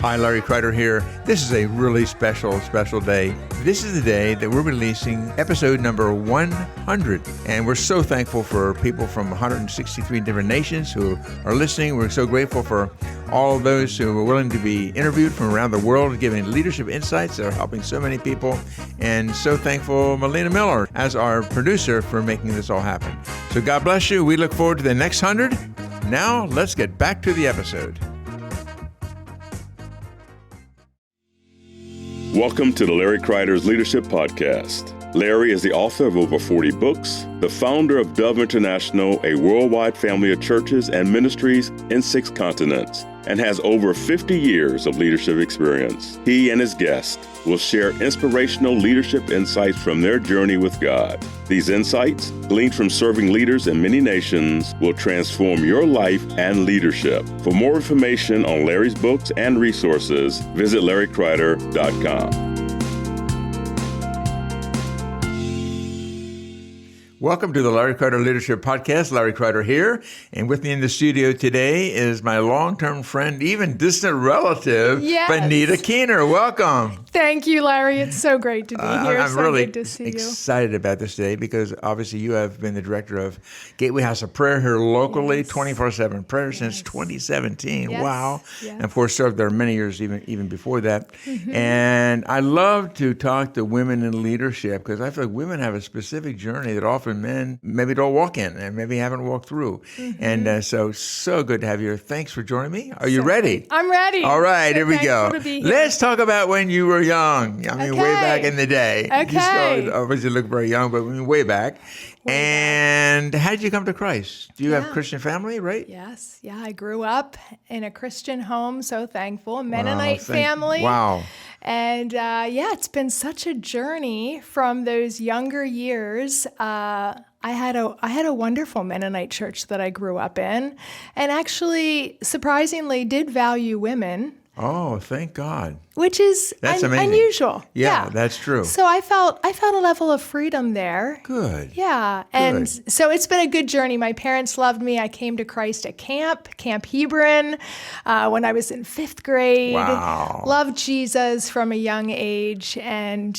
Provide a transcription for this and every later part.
Hi, Larry Kreider here. This is a really special day. This is the day that we're releasing episode number 100. And we're so thankful for people from 163 different nations who are listening. We're so grateful for all of those who are willing to be interviewed from around the world, giving leadership insights that are helping so many people. And so thankful, Melina Miller, as our producer, for making this all happen. So God bless you. We look forward to the next 100. Now, let's get back to the episode. Welcome to the Larry Kreider's Leadership Podcast. Larry is the author of over 40 books, the founder of Dove International, a worldwide family of churches and ministries in 6 continents, and has over 50 years of leadership experience. He and his guests will share inspirational leadership insights from their journey with God. These insights, gleaned from serving leaders in many nations, will transform your life and leadership. For more information on Larry's books and resources, visit LarryKreider.com. Welcome to the Larry Kreider Leadership Podcast. Larry Kreider here. And with me in the studio today is my long-term friend, even distant relative, Bonita Keener. Welcome. Thank you, Larry. It's so great to be here. I'm so really good to see you. excited about this day because obviously you have been the director of Gateway House of Prayer here locally, 24/7 prayer since 2017. Yes. Wow. Yes. And of course served there many years even before that. Mm-hmm. And I love to talk to women in leadership because I feel like women have a specific journey that often men maybe don't walk in and maybe haven't walked through. Mm-hmm. And so good to have you here. Thanks for joining me. Are you ready? I'm ready. All right, here we go. To be here. Let's talk about when you were young. I mean, way back in the day. Okay. You still obviously look very young, but way back. And how did you come to Christ? Do you have a Christian family, right? Yes. Yeah, I grew up in a Christian home, so thankful. Mennonite family. Wow. And it's been such a journey from those younger years. I had a wonderful Mennonite church that I grew up in, and actually, surprisingly, did value women. Oh, thank God. Which is unusual. Yeah, that's true. So I felt a level of freedom there. Good. Yeah. And so it's been a good journey. My parents loved me. I came to Christ at Camp Hebron, when I was in 5th grade. Wow. Loved Jesus from a young age. And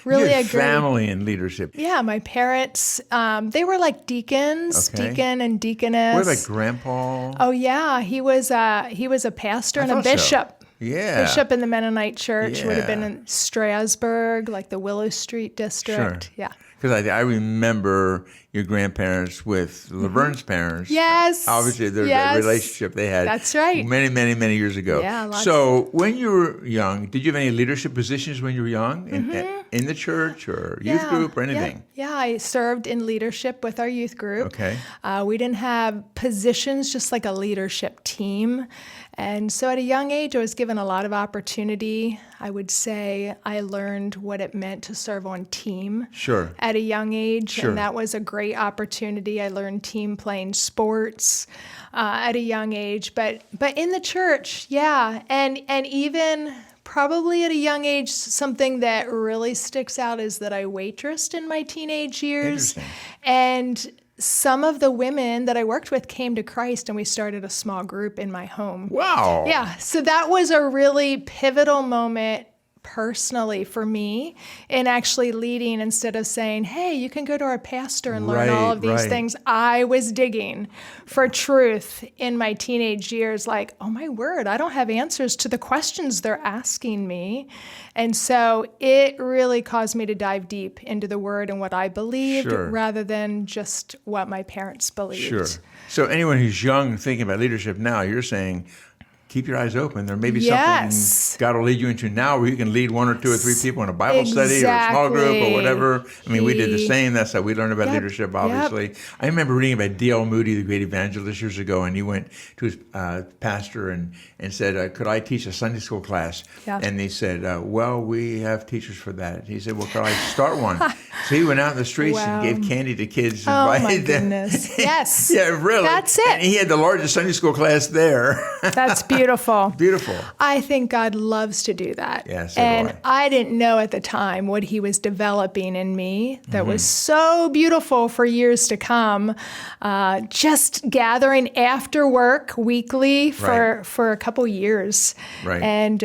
really you had a great family in leadership. Yeah, my parents, they were like deacons, deacon and deaconess. What about Grandpa? Oh yeah, he was a pastor and a bishop. So. Yeah. Bishop in the Mennonite church would have been in Strasbourg, like the Willow Street district. Sure. Yeah. Because I remember your grandparents with Laverne's parents. Yes. Obviously, there's a relationship they had. That's right. Many, many, many years ago. Yeah. So when you were young, did you have any leadership positions when you were young in the church or youth group or anything? Yeah, I served in leadership with our youth group. Okay. We didn't have positions, just like a leadership team. And so at a young age, I was given a lot of opportunity. I would say I learned what it meant to serve on team. Sure. At a young age, Sure. and that was a great opportunity. I learned team playing sports at a young age, but in the church, and even probably at a young age, something that really sticks out is that I waitressed in my teenage years, and some of the women that I worked with came to Christ, and we started a small group in my home. Wow. Yeah, so that was a really pivotal moment personally for me in actually leading instead of saying, hey, you can go to our pastor and learn all of these things. I was digging for truth in my teenage years, like, oh my word, I don't have answers to the questions they're asking me. And so it really caused me to dive deep into the word and what I believed rather than just what my parents believed. Sure. So anyone who's young thinking about leadership now, you're saying, keep your eyes open. There may be something God will lead you into now where you can lead 1 or 2 or 3 people in a Bible study or a small group or whatever. I mean, we did the same. That's how we learned about leadership, obviously. I remember reading about D.L. Moody, the great evangelist, years ago, and he went to his pastor and said, could I teach a Sunday school class? Yeah. And they said, well, we have teachers for that. He said, well, could I start one? So he went out in the streets and gave candy to kids. Oh, invited my them. goodness. Yes. Yeah, really. That's it. And he had the largest Sunday school class there. That's beautiful. beautiful. Beautiful. I think God loves to do that. Yes, and I didn't know at the time what he was developing in me that was so beautiful for years to come. Just gathering after work weekly for a couple years. Right. And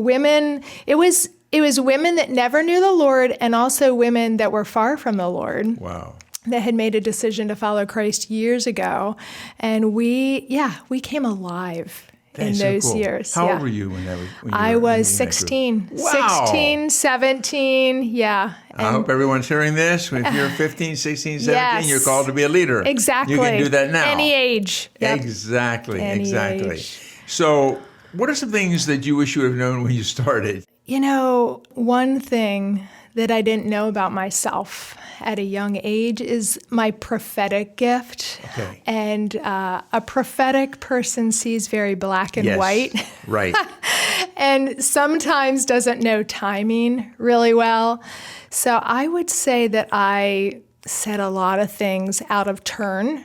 women, it was women that never knew the Lord and also women that were far from the Lord. Wow. That had made a decision to follow Christ years ago. And we came alive in those years. How old were you when I was 16. Wow. 16, 17, yeah. I hope everyone's hearing this. If you're 15, 16, 17, you're called to be a leader. Exactly. You can do that now. Any age. Yep. Exactly. Any age. So what are some things that you wish you would have known when you started? One thing that I didn't know about myself at a young age is my prophetic gift. Okay. And a prophetic person sees very black and white. Right. And sometimes doesn't know timing really well. So I would say that I said a lot of things out of turn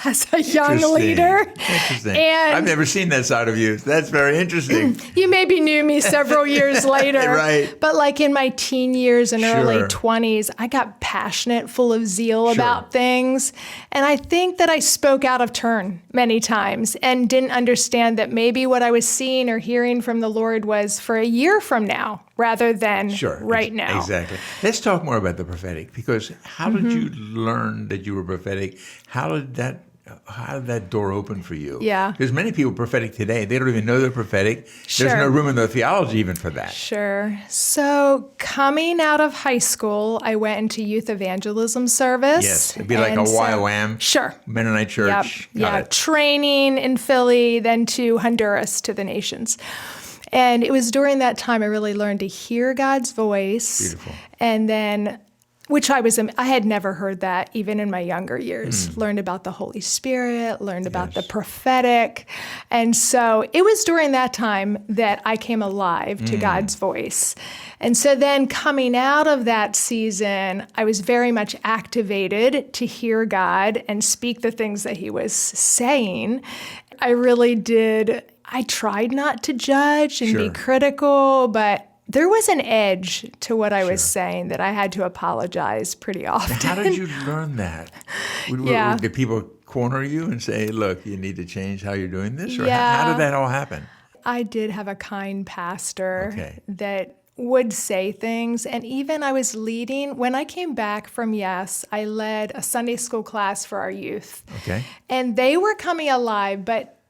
as a young leader. Interesting. And I've never seen that side of you. That's very interesting. You maybe knew me several years later. Right. But like in my teen years and early 20s, I got passionate, full of zeal about things. And I think that I spoke out of turn many times and didn't understand that maybe what I was seeing or hearing from the Lord was for a year from now rather than right now. Exactly. Let's talk more about the prophetic, because how did you learn that you were prophetic? How did that door open for you? Yeah. Because many people are prophetic today. They don't even know they're prophetic. Sure. There's no room in their theology even for that. Sure. So coming out of high school, I went into Youth Evangelism Service. Yes. It'd be like a YWAM. Sure. Mennonite church. Yep. Got it. Training in Philly, then to Honduras, to the nations. And it was during that time I really learned to hear God's voice. Beautiful. And then, I had never heard that even in my younger years. Learned about the Holy Spirit, learned about the prophetic. And so it was during that time that I came alive to God's voice. And so then coming out of that season, I was very much activated to hear God and speak the things that he was saying. I really did. I tried not to judge and be critical, but there was an edge to what I was saying that I had to apologize pretty often. How did you learn that? Did people corner you and say, look, you need to change how you're doing this? Or how did that all happen? I did have a kind pastor that would say things. And even I was leading, when I came back from Yes, I led a Sunday school class for our youth. Okay. And they were coming alive, but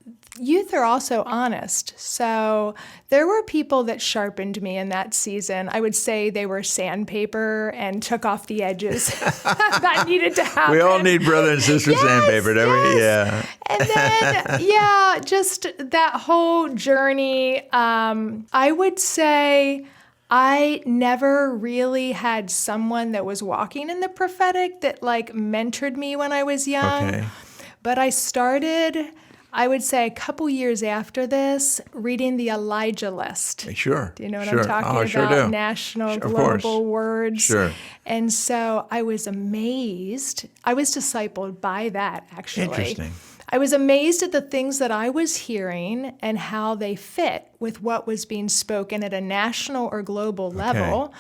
youth are also honest. So there were people that sharpened me in that season. I would say they were sandpaper and took off the edges that needed to happen. We all need brother and sister sandpaper, don't we? Yeah. And then, just that whole journey, I would say I never really had someone that was walking in the prophetic that mentored me when I was young. Okay. But I started, I would say a couple years after this, reading the Elijah list. Sure. Do you know what I'm talking about? Sure do. National, global words. Sure. And so I was amazed. I was discipled by that, actually. Interesting. I was amazed at the things that I was hearing and how they fit with what was being spoken at a national or global level.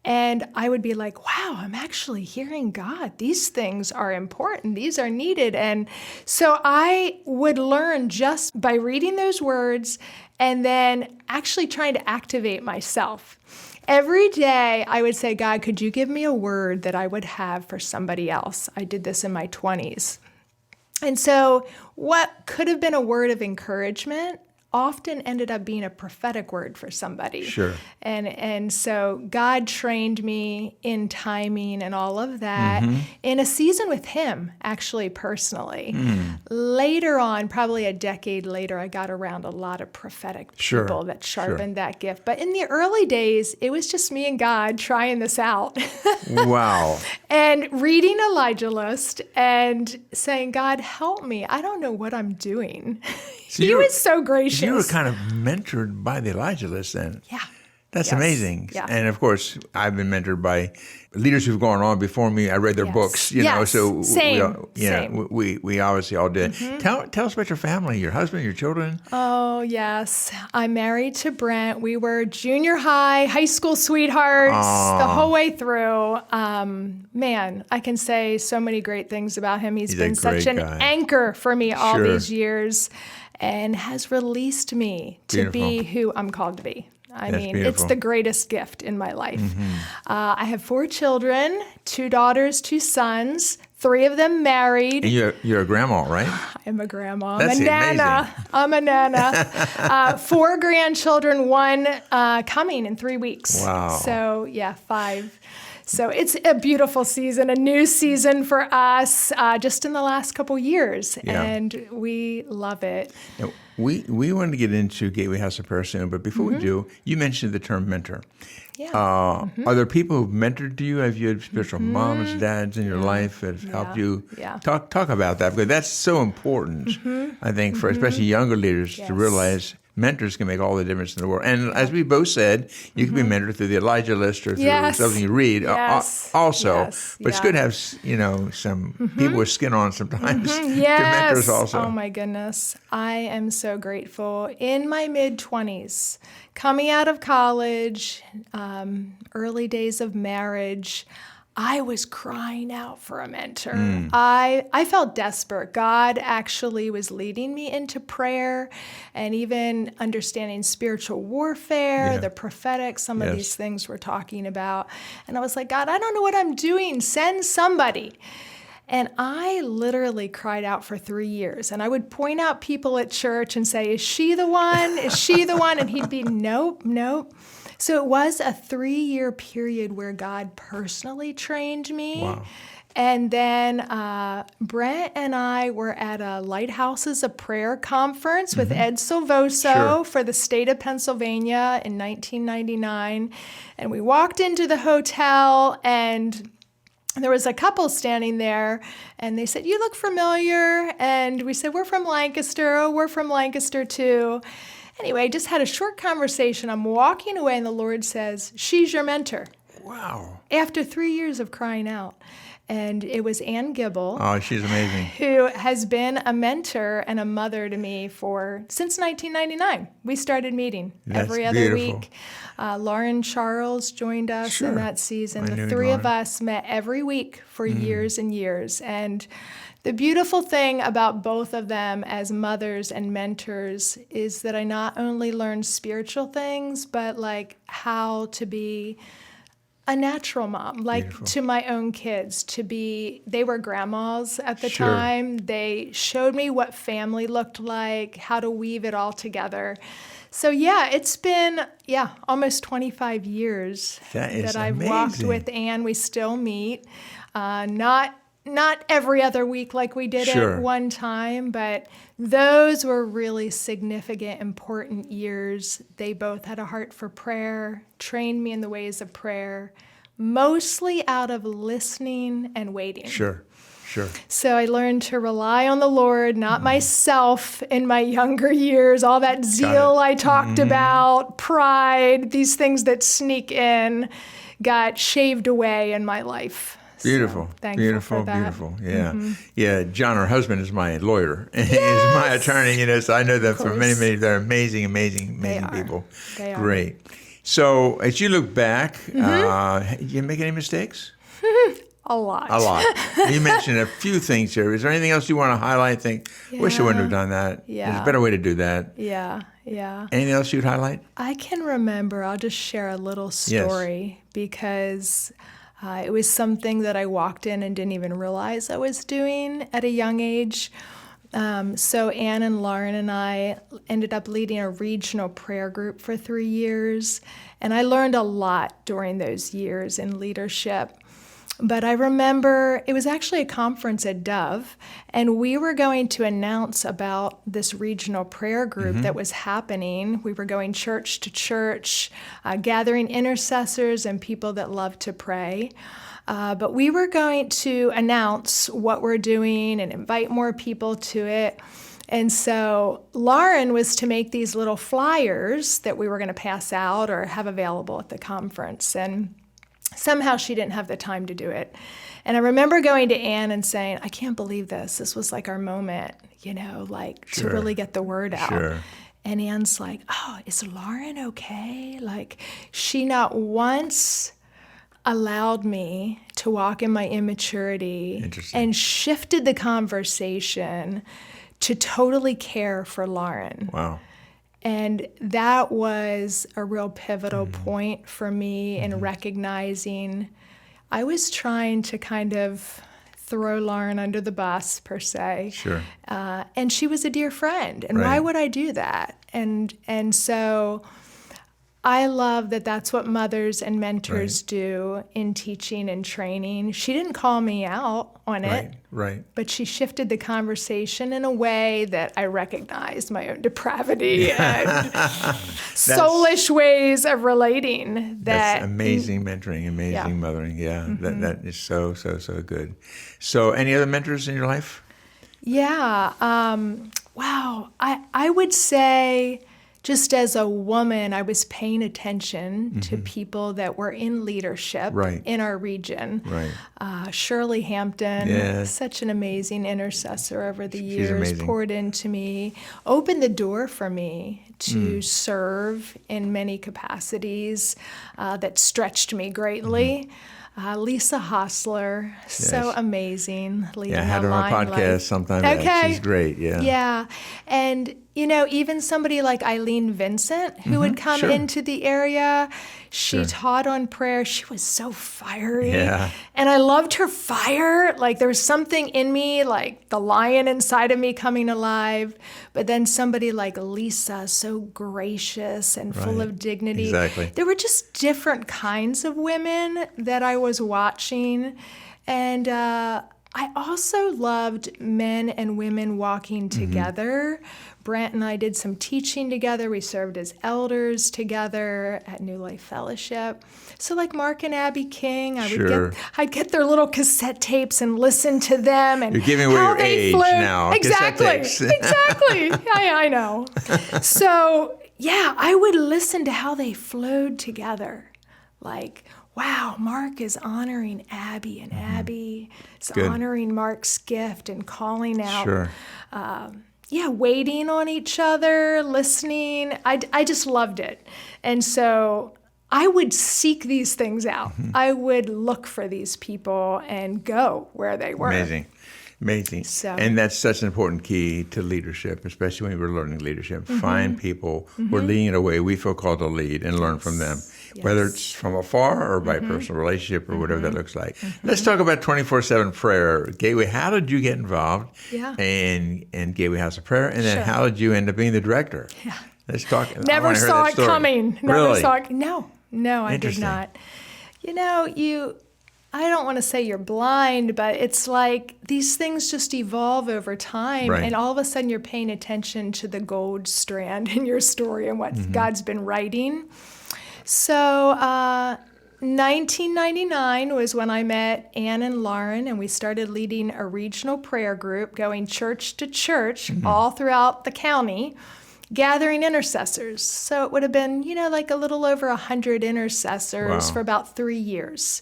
And I would be like, wow, I'm actually hearing God. These things are important. These are needed. And so I would learn just by reading those words and then actually trying to activate myself. Every day I would say, God, could you give me a word that I would have for somebody else? I did this in my 20s. And so what could have been a word of encouragement often ended up being a prophetic word for somebody. Sure. And so God trained me in timing and all of that in a season with him, actually, personally. Later on, probably a decade later, I got around a lot of prophetic people that sharpened that gift. But in the early days, it was just me and God trying this out. Wow. And reading Elijah list and saying, God, help me. I don't know what I'm doing. So he was so gracious. You were kind of mentored by the Elijah list then. Yeah. That's Yes. amazing. Yeah. And of course, I've been mentored by leaders who've gone on before me. I read their Yes. books, Yes. so Same. we obviously all did. Tell us about your family, your husband, your children. Oh, yes. I'm married to Brent. We were junior high school sweethearts the whole way through. Man, I can say so many great things about him. He's been such great an guy. anchor for me all Sure. these years and has released me to be who I'm called to be. I mean, beautiful. it's the greatest gift in my life. I have 4 children, 2 daughters, 2 sons, 3 of them married. And you're a grandma, right? I'm a grandma. That's I'm a nana. amazing. I'm a nana. 4 grandchildren, 1 coming in 3 weeks. Wow. So, 5. So it's a beautiful season, a new season for us just in the last couple years. Yeah. And we love it. Now, we wanted to get into Gateway House of Prayer soon, but before we do, you mentioned the term mentor. Yeah. Are there people who've mentored you? Have you had spiritual moms, dads in your life that have helped you? Yeah. Talk about that, because that's so important, I think, for especially younger leaders to Yes. realize mentors can make all the difference in the world. And as we both said, you can be mentored through the Elijah list or through Yes. something you read Yes. also. Yes. But it's good to have, some people with skin on sometimes to Yes. mentors also. Oh my goodness. I am so grateful. In my mid-20s, coming out of college, early days of marriage, I was crying out for a mentor. I felt desperate. God actually was leading me into prayer and even understanding spiritual warfare, the prophetic, some of these things we're talking about. And I was like, God, I don't know what I'm doing. Send somebody. And I literally cried out for 3 years. And I would point out people at church and say, is she the one? Is she the one? And he'd be, nope, nope. So it was a 3-year period where God personally trained me. Wow. And then Brent and I were at a Lighthouses of Prayer conference with Ed Silvoso for the state of Pennsylvania in 1999. And we walked into the hotel and there was a couple standing there, and they said, you look familiar. And we said, we're from Lancaster. Oh, we're from Lancaster too. Anyway, just had a short conversation. I'm walking away, and the Lord says, she's your mentor. Wow. After 3 years of crying out. And it was Ann Gibble, Oh, she's amazing. who has been a mentor and a mother to me since 1999. We started meeting every other beautiful. week. Lauren Charles joined us in that season. I knew The 3 of Lauren. us met every week for years and years. And the beautiful thing about both of them as mothers and mentors is that I not only learned spiritual things, but like how to be a natural mom, like to my own kids, they were grandmas at the time. They showed me what family looked like, how to weave it all together. So it's been, almost 25 years That I've walked amazing. with Ann. We still meet, not every other week like we did at one time, but those were really significant, important years. They both had a heart for prayer, trained me in the ways of prayer, mostly out of listening and waiting. Sure. So I learned to rely on the Lord, not myself in my younger years, all that zeal I talked about, pride, these things that sneak in got shaved away in my life. Beautiful. So, thankful for that. Beautiful. Yeah. Yeah. John, her husband, is my lawyer. Is my attorney, so I know them for many, many, they're amazing people. They are. Great. So as you look back, did you make any mistakes? A lot. A lot. You mentioned a few things here. Is there anything else you want to highlight? Wish I wouldn't have done that. Yeah. There's a better way to do that. Yeah. Anything else you'd highlight? I can remember, I'll just share a little story because it was something that I walked in and didn't even realize I was doing at a young age. So Ann and Lauren and I ended up leading a regional prayer group for 3 years, and I learned a lot during those years in leadership. But I remember it was actually a conference at Dove, and we were going to announce about this regional prayer group that was happening. We were going church to church, gathering intercessors and people that love to pray. But we were going to announce what we're doing and invite more people to it. And so Lauren was to make these little flyers that we were going to pass out or have available at the conference. And somehow she didn't have the time to do it. And I remember going to Ann and saying, I can't believe this. This was like our moment, to really get the word out. Sure. And Ann's like, oh, is Lauren okay? Like, she not once allowed me to walk in my immaturity and shifted the conversation to totally care for Lauren. Wow. And that was a real pivotal point for me in recognizing I was trying to kind of throw Lauren under the bus, per se. Sure. And she was a dear friend. And why would I do that? And so I love that that's what mothers and mentors do in teaching and training. She didn't call me out on it. Right. But she shifted the conversation in a way that I recognized my own depravity and soulish ways of relating. That's amazing mentoring, amazing mothering. Yeah, that is so good. So any other mentors in your life? Yeah. Wow. I would say just as a woman, I was paying attention to people that were in leadership in our region. Right. Shirley Hampton, such an amazing intercessor over the years, poured into me, opened the door for me to serve in many capacities that stretched me greatly. Lisa Hostler, so amazing. I had her on a podcast sometime. Okay. She's great, Yeah. And, even somebody like Eileen Vincent, who would come into the area, she taught on prayer. She was so fiery. Yeah. And I loved her fire. Like, there was something in me, like the lion inside of me coming alive. But then somebody like Lisa, so gracious and full of dignity. Exactly. There were just different kinds of women that I was watching. And I also loved men and women walking together. Brent and I did some teaching together. We served as elders together at New Life Fellowship. So like Mark and Abby King, I'd get their little cassette tapes and listen to them and you're giving away your age now. Exactly. Exactly. I know. So yeah, I would listen to how they flowed together. Like, wow, Mark is honoring Abby, and Abby is honoring Mark's gift and calling out. Sure. Waiting on each other, listening. I just loved it. And so I would seek these things out. I would look for these people and go where they were. Amazing. So, and that's such an important key to leadership, especially when we're learning leadership. Find people who are leading in a way we feel called to lead and learn from them, whether it's from afar or by personal relationship or whatever that looks like. Let's talk about 24/7 prayer. Gateway, how did you get involved in Gateway House of Prayer? And then how did you end up being the director? Yeah. Let's talk. Never saw it coming. Really? No, I did not. I don't want to say you're blind, but it's like these things just evolve over time. Right. And all of a sudden you're paying attention to the gold strand in your story and what God's been writing. So 1999 was when I met Ann and Lauren, and we started leading a regional prayer group, going church to church all throughout the county, gathering intercessors. So it would have been, like a little over 100 intercessors for about 3 years.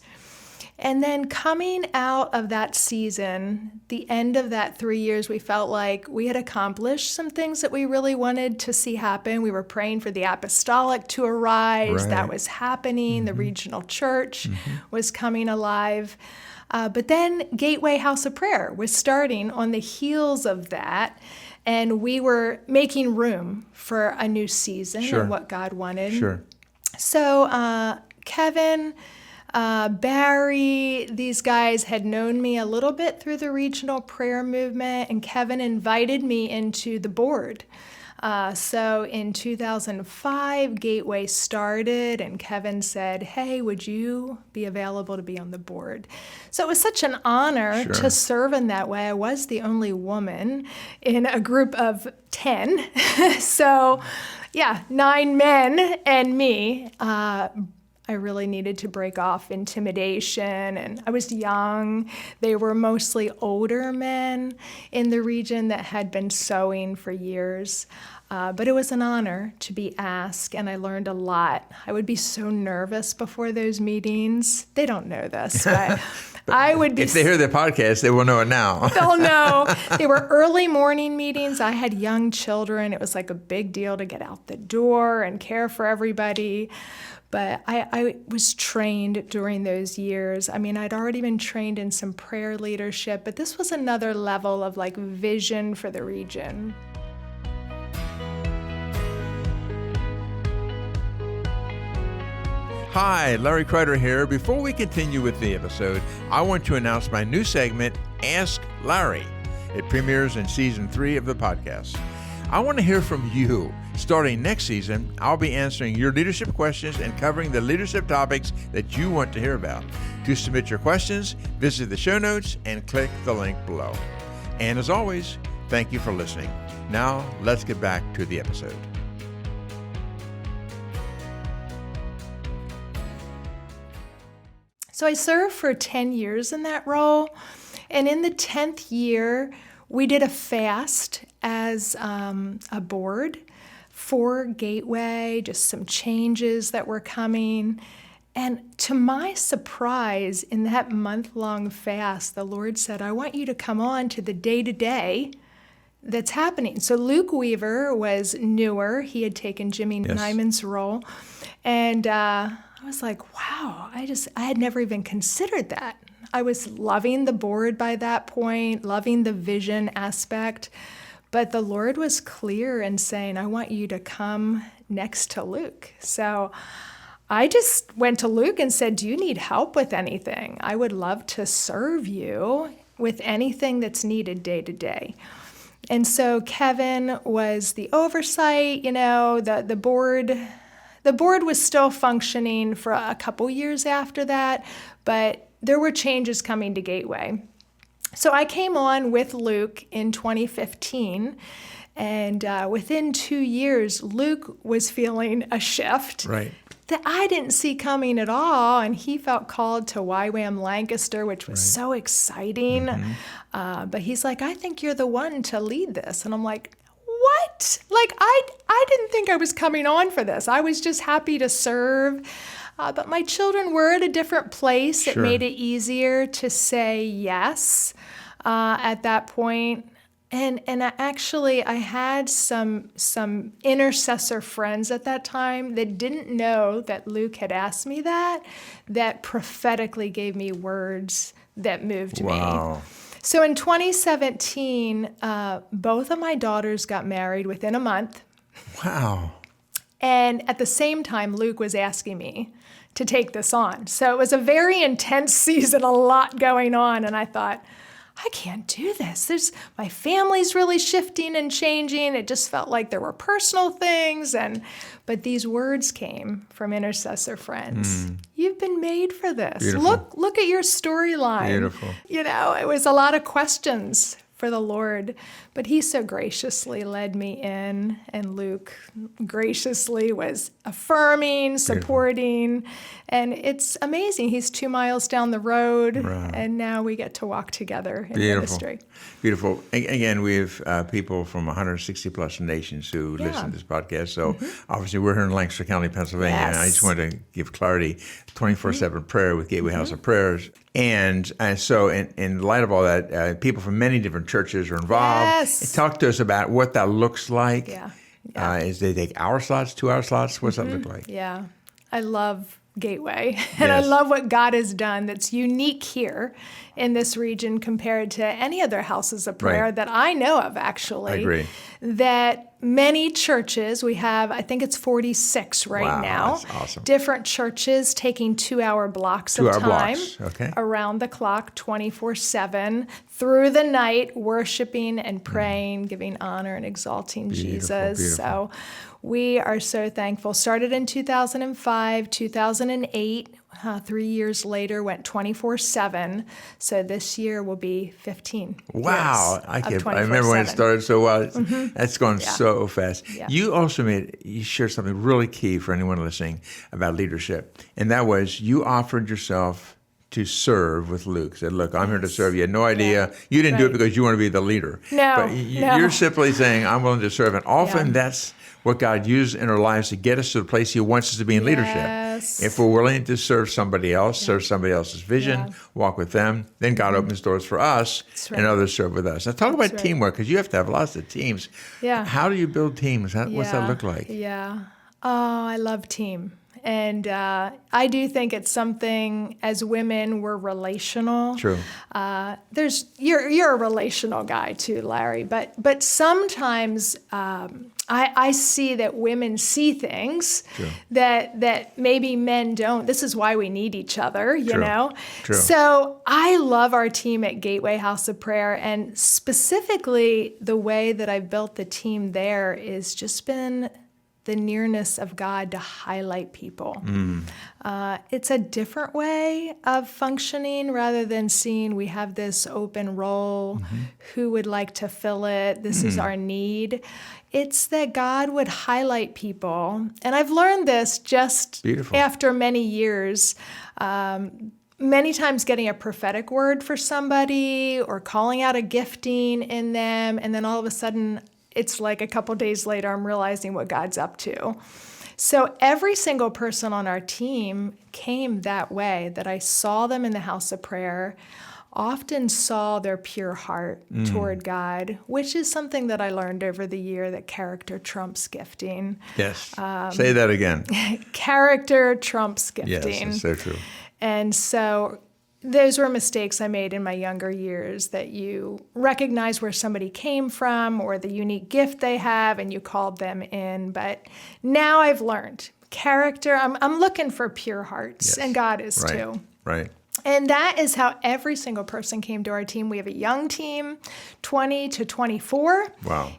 And then coming out of that season, the end of that 3 years, we felt like we had accomplished some things that we really wanted to see happen. We were praying for the apostolic to arise. Right. That was happening. The regional church was coming alive. But then Gateway House of Prayer was starting on the heels of that. And we were making room for a new season and what God wanted. Sure. So Kevin, Barry, these guys had known me a little bit through the regional prayer movement, and Kevin invited me into the board. So in 2005, Gateway started, and Kevin said, hey, would you be available to be on the board? So it was such an honor to serve in that way. I was the only woman in a group of 10. So, 9 men and me. I really needed to break off intimidation, and I was young. They were mostly older men in the region that had been sowing for years. But it was an honor to be asked, and I learned a lot. I would be so nervous before those meetings. They don't know this, but I would be. If they hear the podcast, they will know it now. They'll know. They were early morning meetings. I had young children. It was like a big deal to get out the door and care for everybody. But I was trained during those years. I mean, I'd already been trained in some prayer leadership, but this was another level of like vision for the region. Hi, Larry Kreider here. Before we continue with the episode, I want to announce my new segment, Ask Larry. It premieres in Season 3 of the podcast. I want to hear from you. Starting next season, I'll be answering your leadership questions and covering the leadership topics that you want to hear about. To submit your questions, visit the show notes and click the link below. And as always, thank you for listening. Now, let's get back to the episode. So I served for 10 years in that role. And in the 10th year, we did a fast as a board for Gateway, just some changes that were coming. And to my surprise, in that month-long fast, the Lord said, I want you to come on to the day-to-day that's happening. So Luke Weaver was newer. He had taken Jimmy Nyman's role. And I was like, wow, I had never even considered that. I was loving the board by that point, loving the vision aspect. But the Lord was clear in saying, I want you to come next to Luke. So I just went to Luke and said, do you need help with anything? I would love to serve you with anything that's needed day to day. And so Kevin was the oversight, the board. The board was still functioning for a couple years after that, but there were changes coming to Gateway. So I came on with Luke in 2015, and within 2 years, Luke was feeling a shift that I didn't see coming at all, and he felt called to YWAM Lancaster, which was so exciting. Mm-hmm. But he's like, I think you're the one to lead this. And I'm like, what? Like, I didn't think I was coming on for this. I was just happy to serve. But my children were at a different place. Sure. It made it easier to say yes at that point. And actually, I had some intercessor friends at that time that didn't know that Luke had asked me that prophetically gave me words that moved me. So in 2017, both of my daughters got married within a month. Wow. And at the same time, Luke was asking me to take this on. So it was a very intense season, a lot going on. And I thought, I can't do this. My family's really shifting and changing. It just felt like there were personal things. But these words came from intercessor friends. You've been made for this. Beautiful. Look at your storyline. Beautiful. It was a lot of questions for the Lord, but he so graciously led me in, and Luke graciously was affirming, supporting, and it's amazing. He's 2 miles down the road, and now we get to walk together in ministry. Beautiful. Again, we have people from 160 plus nations who listen to this podcast, so obviously we're here in Lancaster County, Pennsylvania, and I just want to give clarity, 24/7 prayer with Gateway House of Prayers. And so in light of all that, people from many different churches are involved. Talk to us about what that looks like. Is they take hour slots, 2 hour slots? What's that look like? Yeah. I love Gateway. And I love what God has done that's unique here in this region compared to any other houses of prayer that I know of, actually. I agree. That many churches, we have, I think it's 46 right now. That's awesome. Different churches taking 2 hour blocks of time around the clock, 24/7, through the night, worshiping and praying, giving honor and exalting Jesus. Beautiful. So we are so thankful. Started in 2005, 2008. 3 years later, went 24/7. So this year will be 15. Wow. Years I remember when it started so well. That's gone so fast. Yeah. You shared something really key for anyone listening about leadership. And that was you offered yourself to serve with Luke. Said, look, I'm here to serve. You had no idea. You didn't do it because you want to be the leader. No, but you're simply saying, I'm willing to serve. And often that's what God used in our lives to get us to the place He wants us to be in leadership. If we're willing to serve somebody else, serve somebody else's vision, walk with them, then God opens doors for us and others serve with us. Now talk about teamwork, because you have to have lots of teams. Yeah. How do you build teams? What's that look like? Yeah. Oh, I love team. And I do think it's something, as women, we're relational. True. You're a relational guy too, Larry. But sometimes I see that women see things that maybe men don't. This is why we need each other, you know? True. So I love our team at Gateway House of Prayer. And specifically, the way that I've built the team there is just been the nearness of God to highlight people. It's a different way of functioning rather than seeing we have this open role, who would like to fill it, this is our need. It's that God would highlight people. And I've learned this just after many years. Many times getting a prophetic word for somebody or calling out a gifting in them, and then all of a sudden it's like a couple days later, I'm realizing what God's up to. So every single person on our team came that way, that I saw them in the house of prayer, often saw their pure heart toward God, which is something that I learned over the year, that character trumps gifting. Yes. Say that again. Character trumps gifting. Yes, that's so true. And so those were mistakes I made in my younger years, that you recognize where somebody came from or the unique gift they have and you called them in. But now I've learned character. I'm looking for pure hearts, and God is too. Right. And that is how every single person came to our team. We have a young team, 20 to 24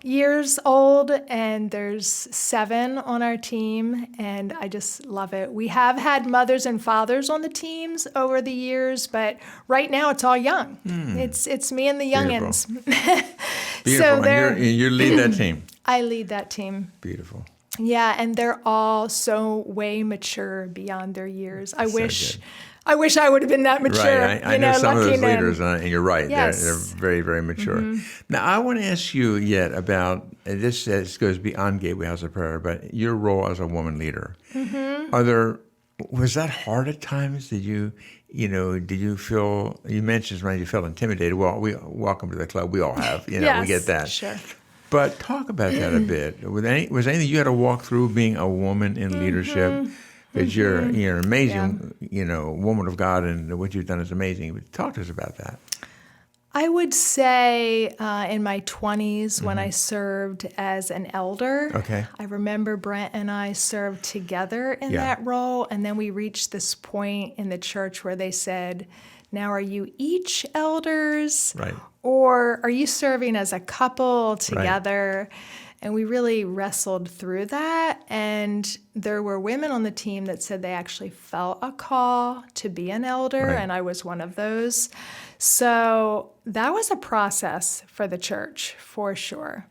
years old, and there's 7 on our team, and I just love it. We have had mothers and fathers on the teams over the years, but right now it's all young. It's me and the youngins. Beautiful. So and you lead that team. I lead that team. Beautiful. Yeah, and they're all so way mature beyond their years. I wish I would have been that mature. Right. I know some of those leaders, and you're right. Yes. They're very, very mature. Now, I want to ask you yet about, this goes beyond Gateway House of Prayer, but your role as a woman leader. Was that hard at times? Did you feel, you mentioned when you felt intimidated. Well, welcome to the club. We all have, we get that. Sure. But talk about that a bit. Was anything you had to walk through being a woman in leadership? Because you're an amazing, woman of God, and what you've done is amazing. But talk to us about that. I would say in my 20s when I served as an elder. Okay. I remember Brent and I served together in that role, and then we reached this point in the church where they said, now are you each elders? Right. Or are you serving as a couple together? Right. And we really wrestled through that. And there were women on the team that said they actually felt a call to be an elder, and I was one of those. So that was a process for the church, for sure.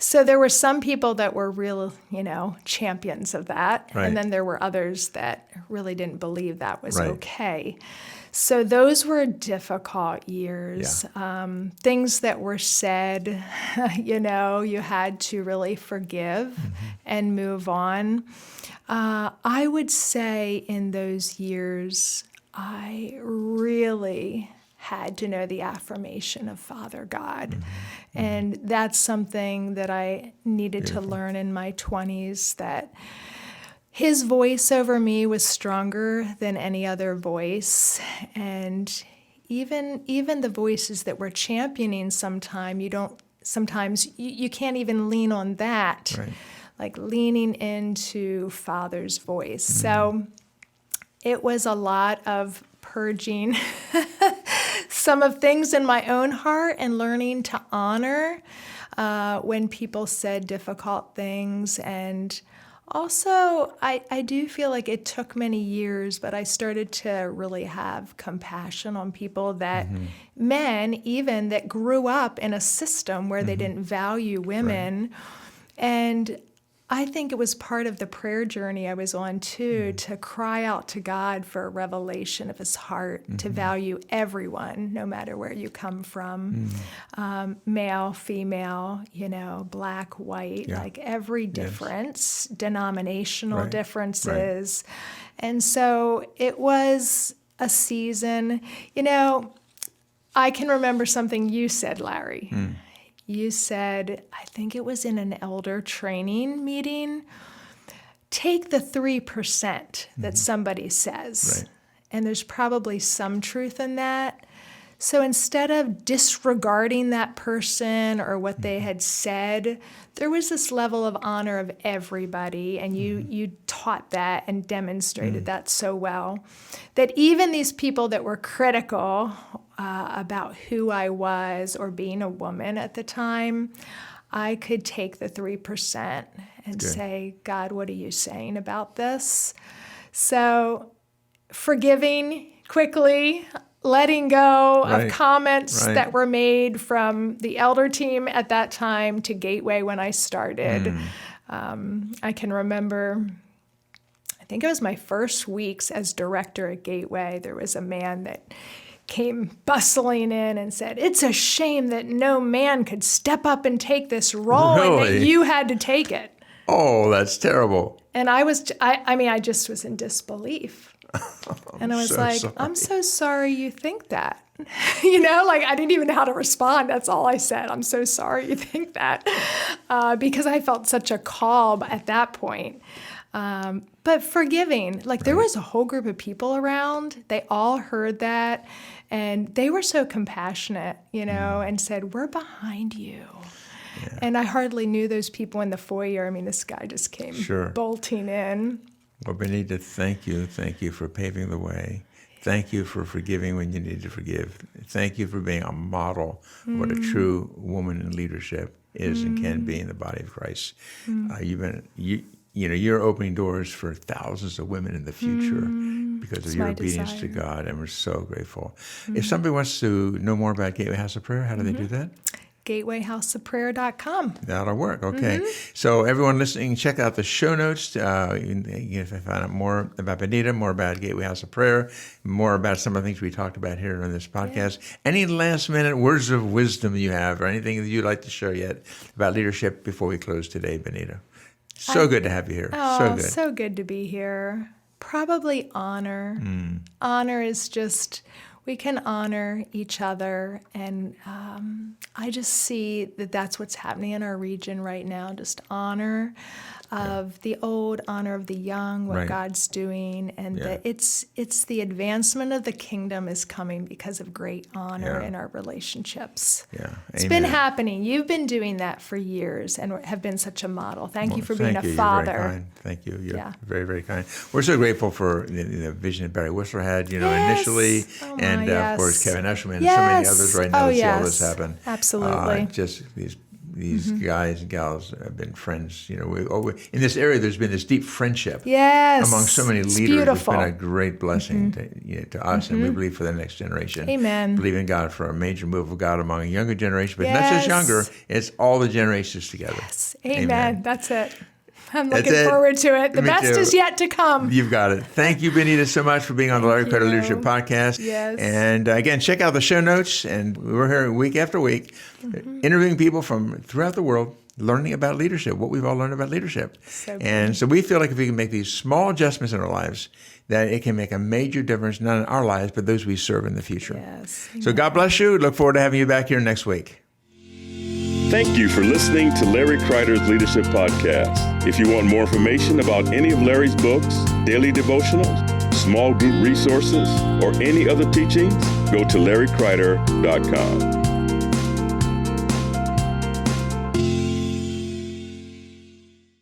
So there were some people that were real, champions of that. Right. And then there were others that really didn't believe that was okay. So those were difficult years. Yeah. Things that were said, you had to really forgive and move on. I would say in those years, I really had to know the affirmation of Father God. And that's something that I needed to learn in my 20s, that His voice over me was stronger than any other voice. And even the voices that we're championing sometimes you can't even lean on that. Right. Like leaning into Father's voice. So it was a lot of purging some of things in my own heart and learning to honor when people said difficult things. And also, I do feel like it took many years, but I started to really have compassion on people that men, even that grew up in a system where they didn't value women. And I think it was part of the prayer journey I was on too, to cry out to God for a revelation of his heart, to value everyone, no matter where you come from, male, female, black, white, like every difference, denominational differences. And so it was a season. I can remember something you said, Larry. You said, I think it was in an elder training meeting, take the 3% that somebody says. And there's probably some truth in that. So instead of disregarding that person or what they had said, there was this level of honor of everybody. And you taught that and demonstrated that so well, that even these people that were critical about who I was or being a woman at the time, I could take the 3% and say, God, what are you saying about this? So forgiving quickly, letting go of comments that were made from the elder team at that time to Gateway when I started. I can remember, I think it was my first weeks as director at Gateway, there was a man that came bustling in and said, it's a shame that no man could step up and take this role and that you had to take it. Oh, that's terrible. And I just was in disbelief. And I was sorry. I'm so sorry you think that. I didn't even know how to respond. That's all I said. I'm so sorry you think that. Because I felt such a call at that point. But forgiving, there was a whole group of people around. They all heard that. And they were so compassionate, and said, we're behind you. Yeah. And I hardly knew those people in the foyer. This guy just came bolting in. Well, Bonita, thank you. Thank you for paving the way. Thank you for forgiving when you need to forgive. Thank you for being a model of what a true woman in leadership is and can be in the body of Christ. You're opening doors for thousands of women in the future because of your obedience to God, and we're so grateful. If somebody wants to know more about Gateway House of Prayer, how do they do that? GatewayHouseOfPrayer.com. That'll work. Okay. So everyone listening, check out the show notes. You can find out more about Bonita, more about Gateway House of Prayer, more about some of the things we talked about here on this podcast. Any last minute words of wisdom you have or anything that you'd like to share yet about leadership before we close today, Bonita? So good to have you here. Oh, so good to be here. Probably honor. Honor is just, we can honor each other. And I just see that that's what's happening in our region right now, just honor of the old, honor of the young, what God's doing. And that it's the advancement of the kingdom is coming because of great honor in our relationships. Yeah. It's been happening. You've been doing that for years and have been such a model. Thank you for being a father. You're very kind. Thank you. You're very, very kind. We're so grateful for the vision that Barry Whistler had, initially. Of course, Kevin Eshelman and so many others right now to see all this happen. Absolutely. Just these guys and gals have been friends. In this area, there's been this deep friendship among so many leaders. Beautiful. It's been a great blessing to us, and we believe for the next generation. Amen. Believe in God for a major move of God among a younger generation, but not just younger, it's all the generations together. Yes. Amen. That's it. I'm looking forward to it. The best is yet to come. You've got it. Thank you, Bonita, so much for being on the Larry Kreider Leadership Podcast. Yes. And again, check out the show notes. And we're here week after week, interviewing people from throughout the world, learning about leadership, what we've all learned about leadership. So we feel like if we can make these small adjustments in our lives, that it can make a major difference, not in our lives, but those we serve in the future. Yes. So God bless you. Look forward to having you back here next week. Thank you for listening to Larry Kreider's Leadership Podcast. If you want more information about any of Larry's books, daily devotionals, small group resources, or any other teachings, go to LarryKreider.com.